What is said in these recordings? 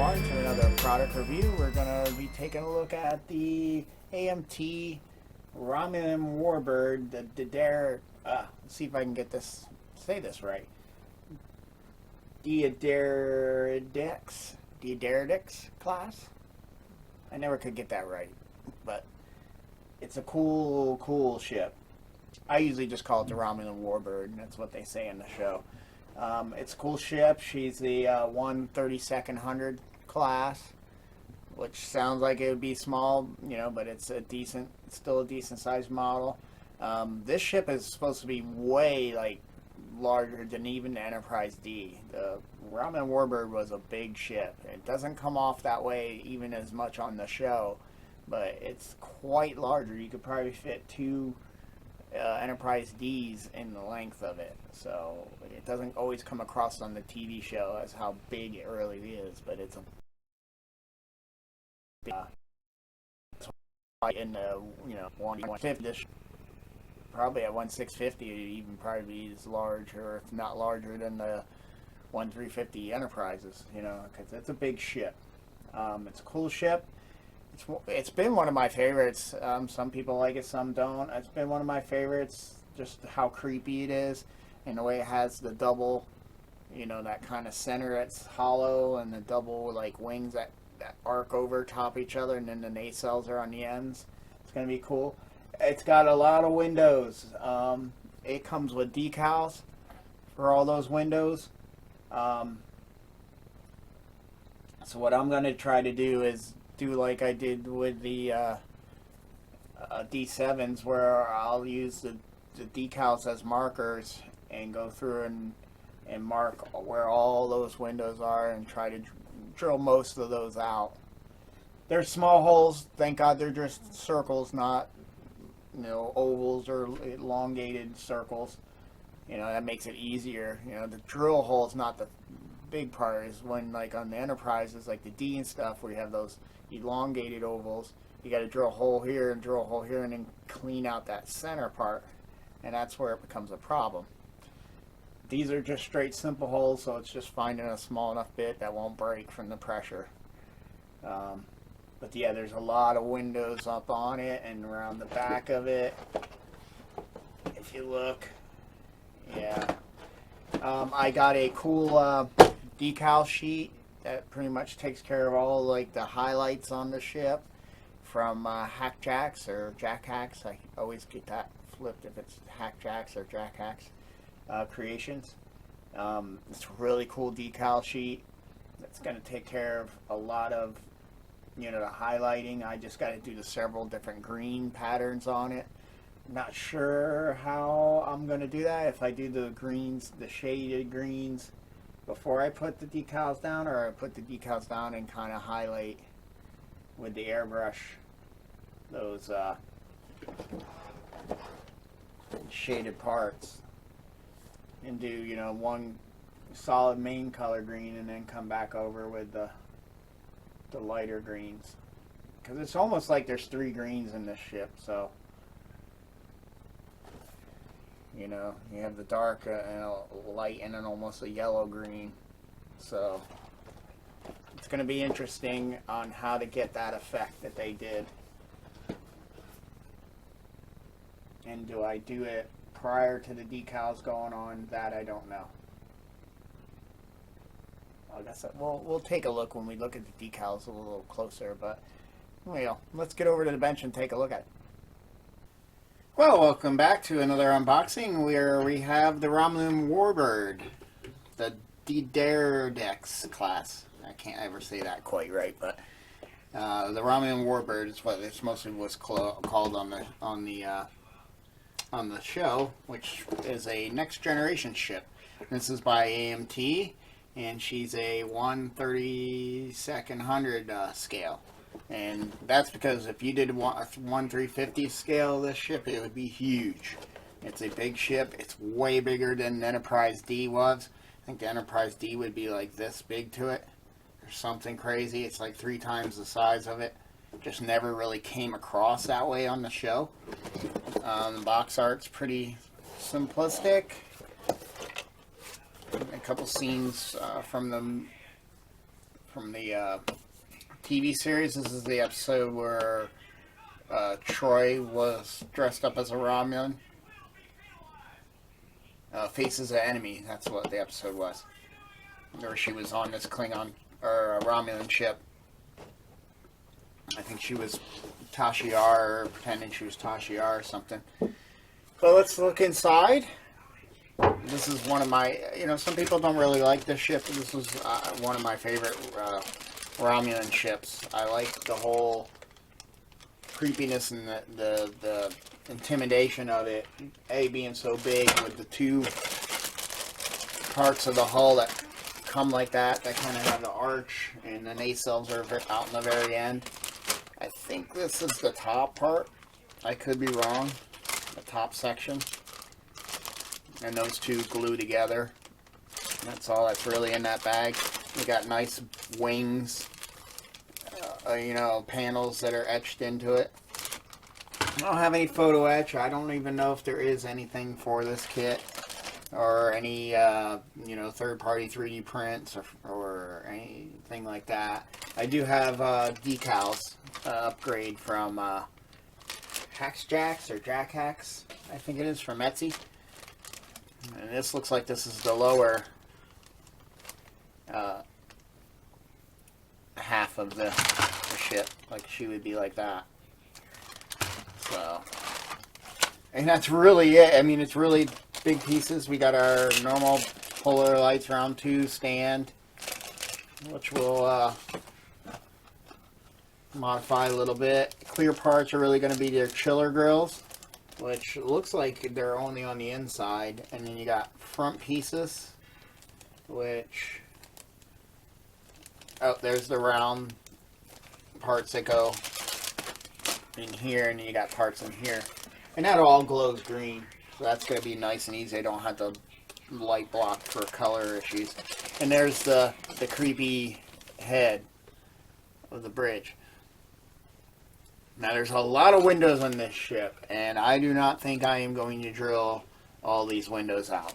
everyone, to another product review. We're going to be taking a look at the AMT Romulan Warbird, the let's see if I can say this right. Decal class. I never could get that right, but it's a cool ship. I usually just call it the Romulan Warbird, and that's what they say in the show. It's a cool ship. She's the 1/3200 class, which sounds like it would be small, but it's still a decent sized model. This ship is supposed to be way larger than even the Enterprise D. The Romulan Warbird was a big ship. It doesn't come off that way even as much on the show, but it's quite larger. You could probably fit two Enterprise D's in the length of it, so it doesn't always come across on the TV show as how big it really is, but it's in the 150, probably at 1/650, it'd even probably be as large, or if not larger than the 1/350 Enterprises, because it's a big ship. It's a cool ship. It's been one of my favorites. Some people like it, some don't. It's been one of my favorites, just how creepy it is, and the way it has the double, that kind of center that's hollow, and the double wings that arc over top each other, and then the nacelles are on the ends. It's going to be cool. It's got a lot of windows. It comes with decals for all those windows. So what I'm going to try to do is do like I did with the D7s, where I'll use the decals as markers and go through and mark where all those windows are and try to drill most of those out. They're small holes, thank God they're just circles, not ovals or elongated circles. That makes it easier. The drill hole is not the big part. Is when on the Enterprises, like the D and stuff, where you have those elongated ovals, you got to drill a hole here and drill a hole here and then clean out that center part, and that's where it becomes a problem. These are just straight simple holes, so it's just finding a small enough bit that won't break from the pressure. But yeah, there's a lot of windows up on it and around the back of it. If you look, yeah. I got a cool decal sheet that pretty much takes care of all the highlights on the ship from Hack Jacks or Jack Hacks. I always get that flipped if it's Hack Jacks or Jack Hacks Creations. It's a really cool decal sheet that's going to take care of a lot of the highlighting. I just got to do the several different green patterns on it. Not sure how I'm going to do that, if I do the greens, the shaded greens, before I put the decals down, or I put the decals down and kind of highlight with the airbrush those shaded parts, and do one solid main color green and then come back over with the lighter greens, because it's almost like there's three greens in this ship. So you have the dark and a light and then almost a yellow green. So it's going to be interesting on how to get that effect that they did. And do I do it prior to the decals going on? That I don't know. I guess we'll take a look when we look at the decals a little closer, but let's get over to the bench and take a look at it. Well, welcome back to another unboxing where we have the Romulan Warbird, the Decals class. I can't ever say that quite right, but the Romulan Warbird is what it's mostly was called on the show, which is a next generation ship. This is by AMT, and she's a 1/3200 scale. And that's because if you did a 1/350 scale of this ship, it would be huge. It's a big ship. It's way bigger than the Enterprise D was. I think the Enterprise D would be like this big to it, or something crazy. It's like 3 times the size of it. Just never really came across that way on the show. The box art's pretty simplistic. A couple scenes from from the TV series. This is the episode where Troy was dressed up as a Romulan. Faces an enemy. That's what the episode was. Or she was on this Klingon or Romulan ship. I think she was Tashiar, or pretending she was Tashiar or something. But let's look inside. This is one of my, some people don't really like this ship. This was one of my favorite Romulan ships. I like the whole creepiness and the intimidation of it. Being so big with the two parts of the hull that come like that kind of have the arch, and the nacelles are out in the very end. I think this is the top part. I could be wrong. The top section. And those two glue together. That's all that's really in that bag. You got nice wings. Panels that are etched into it. I don't have any photo etch. I don't even know if there is anything for this kit. Or any, third-party 3D prints or anything like that. I do have decals upgrade from Hacks Jacks or Jack Hacks, I think it is, from Etsy. And this looks like this is the lower half of the ship. Like she would be like that. So, and that's really it. I mean, it's really big pieces. We got our normal Polar Lights round 2 stand, which we'll modify a little bit. Clear parts are really going to be their chiller grills, which looks like they're only on the inside. And then you got front pieces, which, there's the round parts that go in here, and then you got parts in here. And that all glows green. So that's going to be nice and easy. I don't have to light block for color issues. And there's the creepy head of the bridge. Now there's a lot of windows on this ship, and I do not think I am going to drill all these windows out.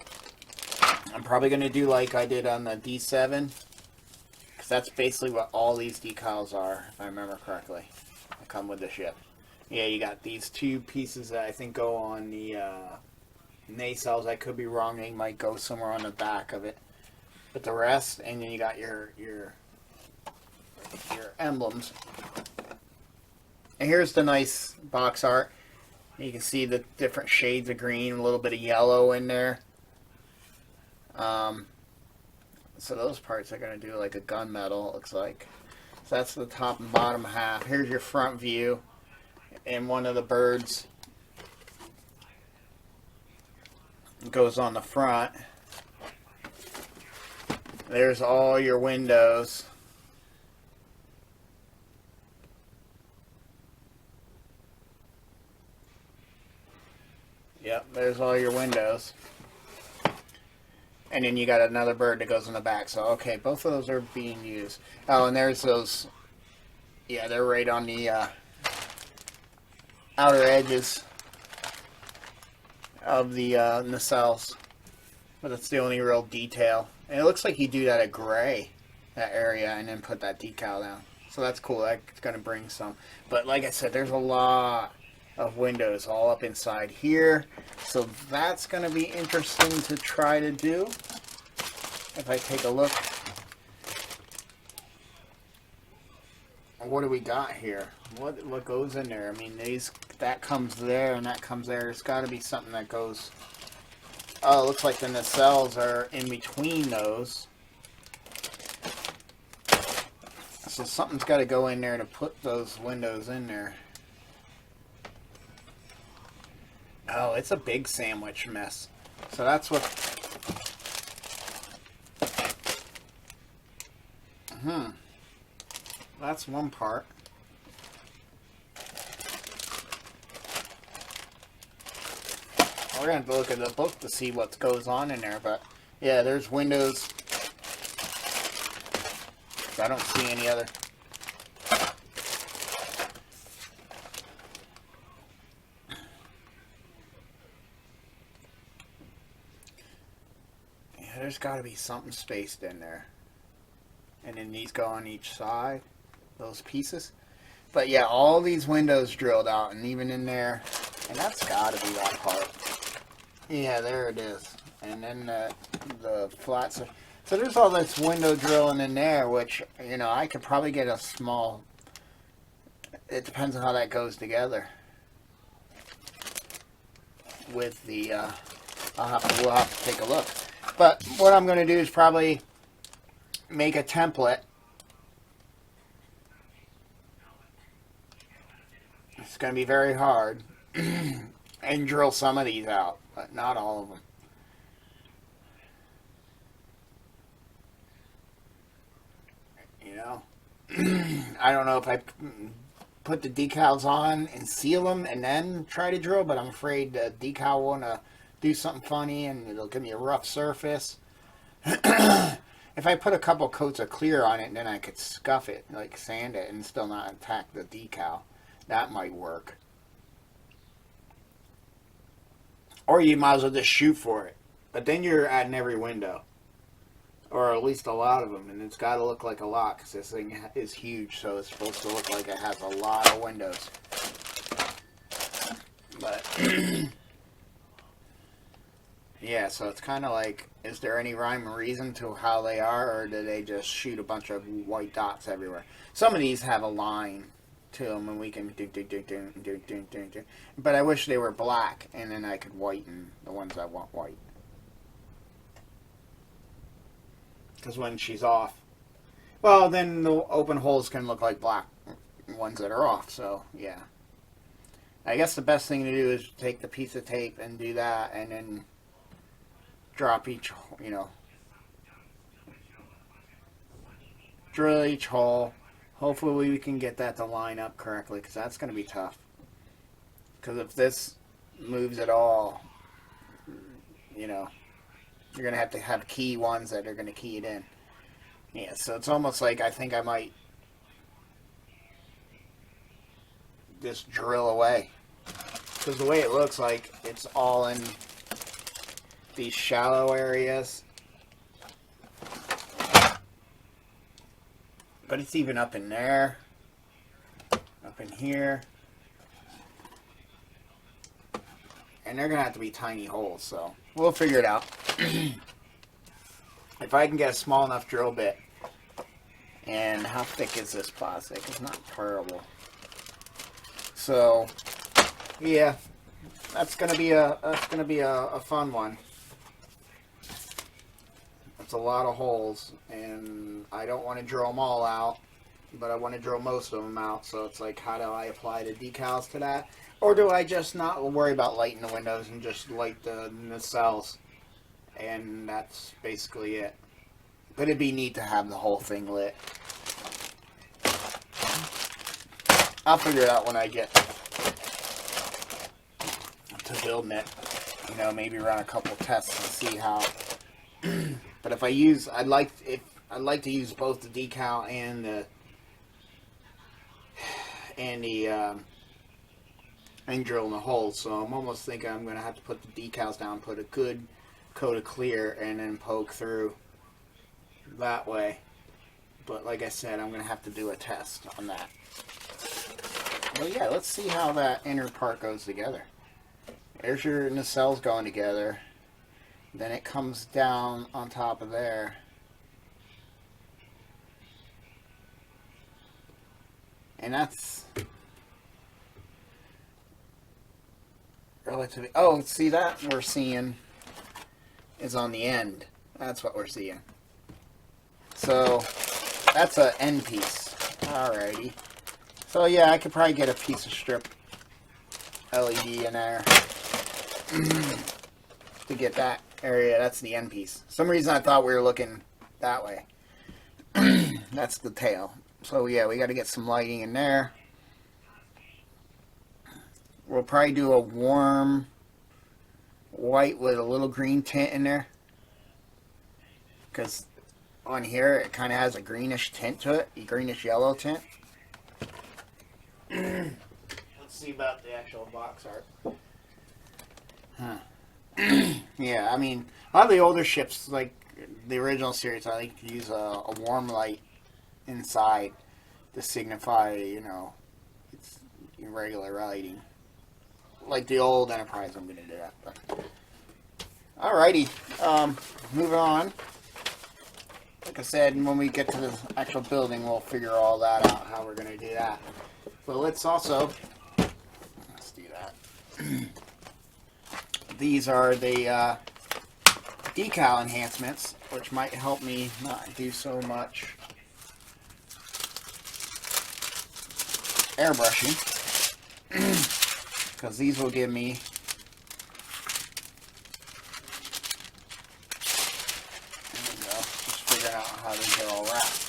I'm probably going to do like I did on the D7, because that's basically what all these decals are, if I remember correctly. They come with the ship. Yeah, you got these two pieces that I think go on the nacelles. I could be wrong. They might go somewhere on the back of it. But the rest, and then you got your emblems. And here's the nice box art. You can see the different shades of green, a little bit of yellow in there. So those parts are going to do like a gunmetal, it looks like. So that's the top and bottom half. Here's your front view. And one of the birds goes on the front. There's all your windows. Yep, there's all your windows. And then you got another bird that goes in the back. So, okay, both of those are being used. Oh, and there's those. Yeah, they're right on the outer edges of the nacelles. But it's the only real detail. And it looks like you do that at gray, that area, and then put that decal down. So that's cool. That's going to bring some. But like I said, there's a lot of windows all up inside here. So that's going to be interesting to try to do. If I take a look. What do we got here? What goes in there? I mean, that comes there and that comes there. There's got to be something that goes. Oh, it looks like the nacelles are in between those. So something's got to go in there to put those windows in there. Oh, it's a big sandwich mess. So that's what... That's one part. We're going to have to look at the book to see what goes on in there, but yeah, there's windows. I don't see any other. Yeah, there's got to be something spaced in there. and then these go on each side, those pieces. But yeah, all these windows drilled out, and even in there, and that's got to be that part. Yeah, there it is. And then the flats. So there's all this window drilling in there, which, you know, I could probably get a small. It depends on how that goes together with the. We'll have to take a look. But what I'm going to do is probably make a template. It's going to be very hard. And drill some of these out, but not all of them. You know? I don't know if I put the decals on and seal them and then try to drill, but I'm afraid the decal want to do something funny and it'll give me a rough surface. If I put a couple coats of clear on it, then I could scuff it, like sand it, and still not attack the decal. That might work. Or you might as well just shoot for it. But then you're adding every window. Or at least a lot of them. And it's got to look like a lot, because this thing is huge, so it's supposed to look like it has a lot of windows. But yeah, so it's kind of like, is there any rhyme or reason to how they are, or do they just shoot a bunch of white dots everywhere? Some of these have a line to them, and we can do. But I wish they were black, and then I could whiten the ones I want white. Because when she's off, well, then the open holes can look like black ones that are off, so yeah. I guess the best thing to do is take the piece of tape and do that, and then drop each, you know, drill each hole. Hopefully we can get that to line up correctly, because that's going to be tough. Because if this moves at all, you know, you're going to have key ones that are going to key it in. Yeah, so it's almost like I think I might just drill away. Because the way it looks like, it's all in these shallow areas. But it's even up in there, up in here. And they're going to have to be tiny holes, so we'll figure it out. If I can get a small enough drill bit. And how thick is this plastic? It's not terrible. So, yeah, that's going to be a fun one. It's a lot of holes, and I don't want to drill them all out, but I want to drill most of them out. So it's like, how do I apply the decals to that? Or do I just not worry about lighting the windows and just light the nacelles? And that's basically it. But it'd be neat to have the whole thing lit. I'll figure it out when I get to building it. You know, maybe run a couple tests and see how. But if I use, I'd like to use both the decal and and drill in the holes. So I'm almost thinking I'm going to have to put the decals down, put a good coat of clear, and then poke through that way. But like I said, I'm going to have to do a test on that. Well, yeah, let's see how that inner part goes together. There's your nacelles going together. Then it comes down on top of there. And that's relatively... Oh, see that we're seeing is on the end. That's what we're seeing. So, that's an end piece. Alrighty. So, yeah, I could probably get a piece of strip LED in there to get that area. That's the end piece. For some reason I thought we were looking that way. That's the tail. So yeah, we got to get some lighting in there. We'll probably do a warm white with a little green tint in there, because on here it kind of has a greenish tint to it, a greenish yellow tint. Let's see about the actual box art. Yeah, I mean, a lot of the older ships, like the original series, I like to use a warm light inside to signify, you know, it's irregular lighting. Like the old Enterprise, I'm going to do that. But. Alrighty, moving on. Like I said, when we get to the actual building, we'll figure all that out, how we're going to do that. But let's do that. These are the decal enhancements, which might help me not do so much airbrushing. Because these will give me how they get all wrapped.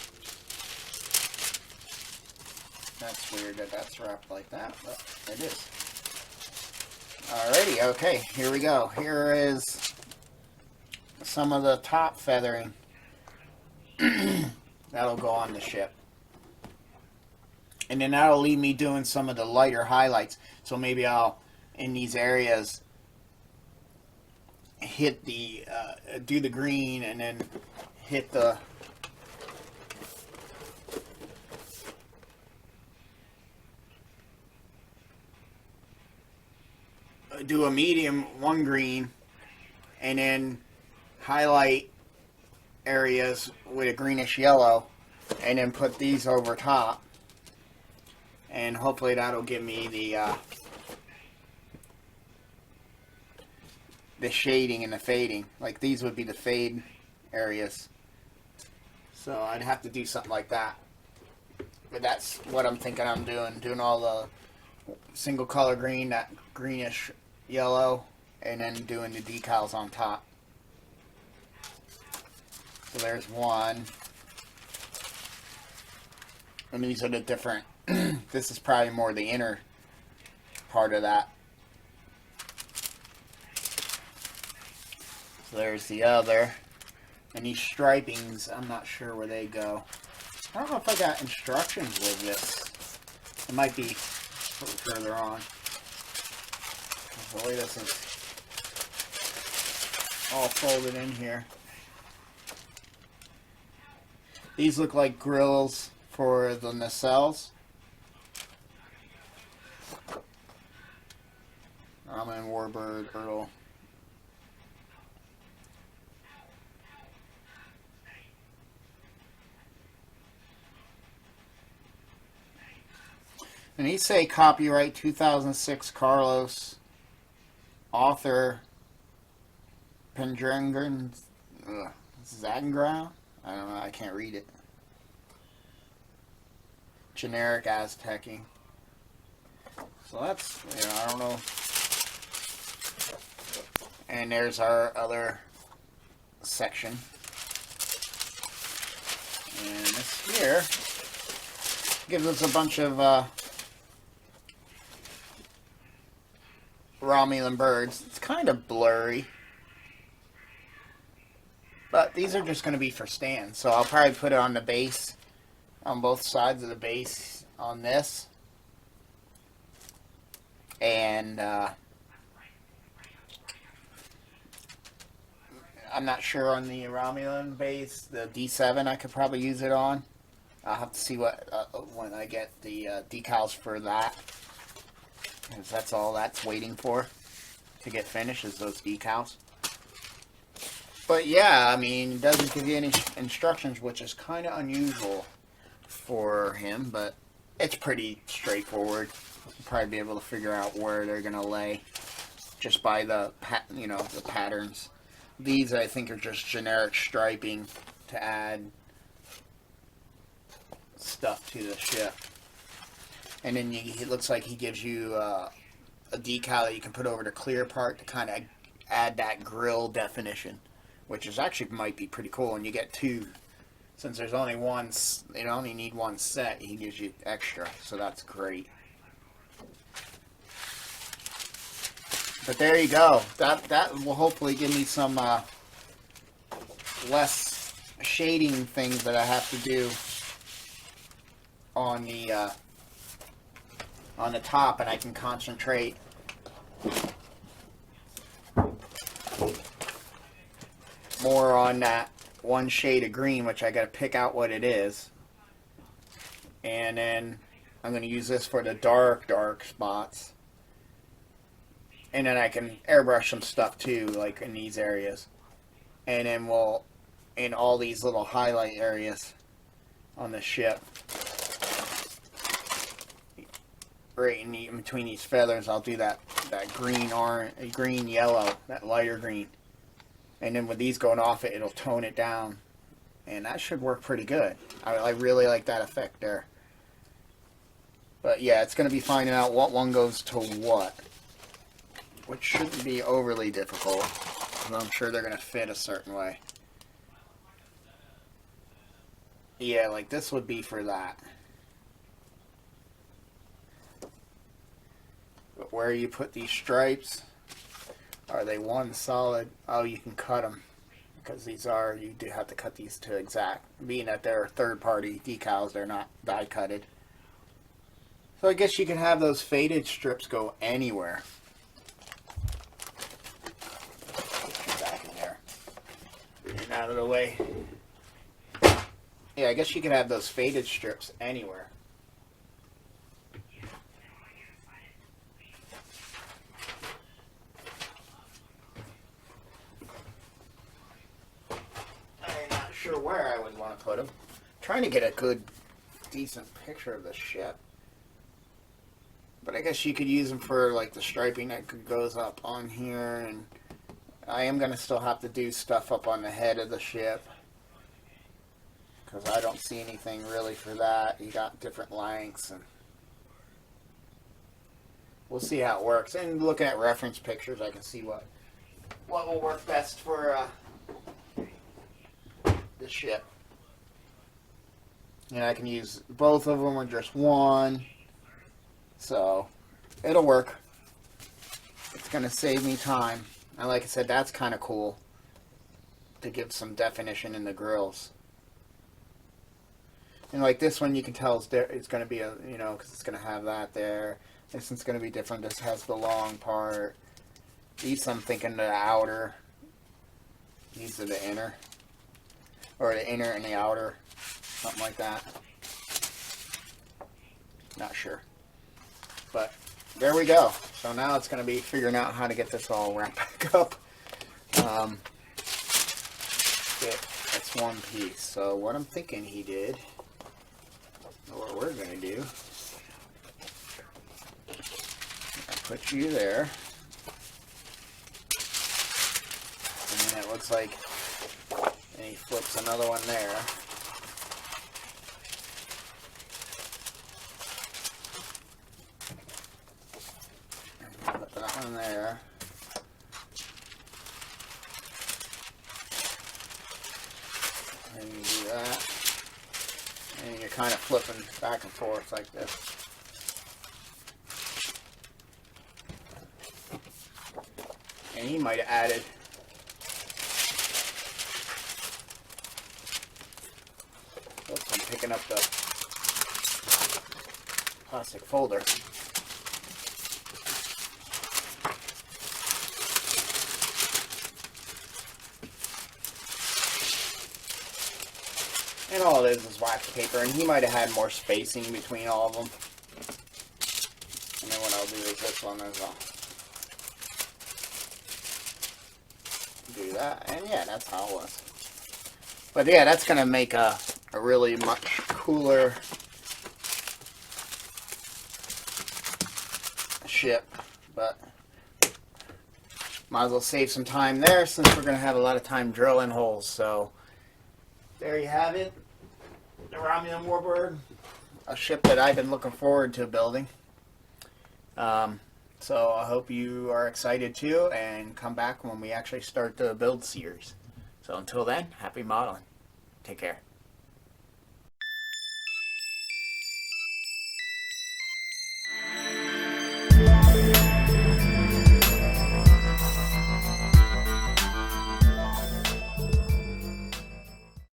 That's weird that that's wrapped like that, but it is. Alrighty, okay, here we go. Here is some of the top feathering that'll go on the ship. And then that'll leave me doing some of the lighter highlights. So maybe I'll, in these areas, hit the, do the green and then hit the do a medium one green and then highlight areas with a greenish yellow and then put these over top, and hopefully that'll give me the shading and the fading. Like these would be the fade areas, so I'd have to do something like that. But that's what I'm thinking I'm doing all the single color green, that greenish yellow, and then doing the decals on top. So there's one. And these are the different, this is probably more the inner part of that. So there's the other. And these stripings, I'm not sure where they go. I don't know if I got instructions with this. It might be further on. The way this is all folded in here. These look like grills for the nacelles. Romulan Warbird, Earl. And these say copyright 2006 Carlos, author Pendrengen Zagengrau. I don't know, I can't read it. Generic Aztec-ing. So that's, you know, I don't know. And there's our other section. And this here gives us a bunch of Romulan birds. It's kind of blurry. But these are just going to be for stands. So I'll probably put it on the base, on both sides of the base on this. And I'm not sure on the Romulan base, the D7 I could probably use it on. I'll have to see what when I get the decals for that. Because that's all that's waiting for to get finished is those decals. But yeah, I mean, it doesn't give you any instructions, which is kind of unusual for him, but it's pretty straightforward. You'll probably be able to figure out where they're going to lay just by the, you know, the patterns. These, I think, are just generic striping to add stuff to the ship. And then it looks like he gives you a decal that you can put over the clear part to kind of add that grill definition, which is actually might be pretty cool. And you get two, since there's only one, you only need one set. He gives you extra, so that's great. But there you go. That will hopefully give me some less shading things that I have to do on the top, and I can concentrate more on that one shade of green, which I got to pick out what it is, And then I'm going to use this for the dark spots. And then I can airbrush some stuff too, like in these areas. And then we'll, in all these little highlight areas on the ship, right in between these feathers, I'll do that green orange, green yellow, that lighter green. And then with these going off it, it'll tone it down. And that should work pretty good. I really like that effect there. But yeah, it's going to be finding out what one goes to what, which shouldn't be overly difficult. I'm sure they're going to fit a certain way. Yeah, like this would be for that. But where you put these stripes, are they one solid? Oh, you can cut them. Because these are, you do have to cut these to exact. Being that they're third-party decals, they're not die-cutted. So I guess you can have those faded strips go anywhere. Back in there. Getting out of the way. Yeah, I guess you could have those faded strips anywhere. I'm not sure where I would want to put them. Trying to get a good, decent picture of the ship. But I guess you could use them for like the striping that goes up on here, and I am going to still have to do stuff up on the head of the ship because I don't see anything really for that. You got different lengths, and we'll see how it works. And looking at reference pictures, I can see what will work best for the ship. And I can use both of them or just one. So, it'll work. It's going to save me time. And like I said, that's kind of cool to give some definition in the grills. And like this one, you can tell it's going to be a, you know, because it's going to have that there. This one's going to be different. This has the long part. These, I'm thinking the outer. These are the inner. Or the inner and the outer. Something like that. Not sure. But there we go. So now it's going to be figuring out how to get this all wrapped back up. That's one piece. So what I'm thinking he did, or what we're going to do, I put you there. And then it looks like, and he flips another one there. There. And you do that. And you're kind of flipping back and forth like this. And he might have added oops, I'm picking up the plastic folder. And all it is wax paper, and he might have had more spacing between all of them. And then what I'll do is this one as well. Do that, and yeah, that's how it was. But yeah, that's going to make a really much cooler ship. But might as well save some time there since we're going to have a lot of time drilling holes. So there you have it, the Romulan Warbird, a ship that I've been looking forward to building. So I hope you are excited too, and come back when we actually start the build series. So until then, happy modeling. Take care.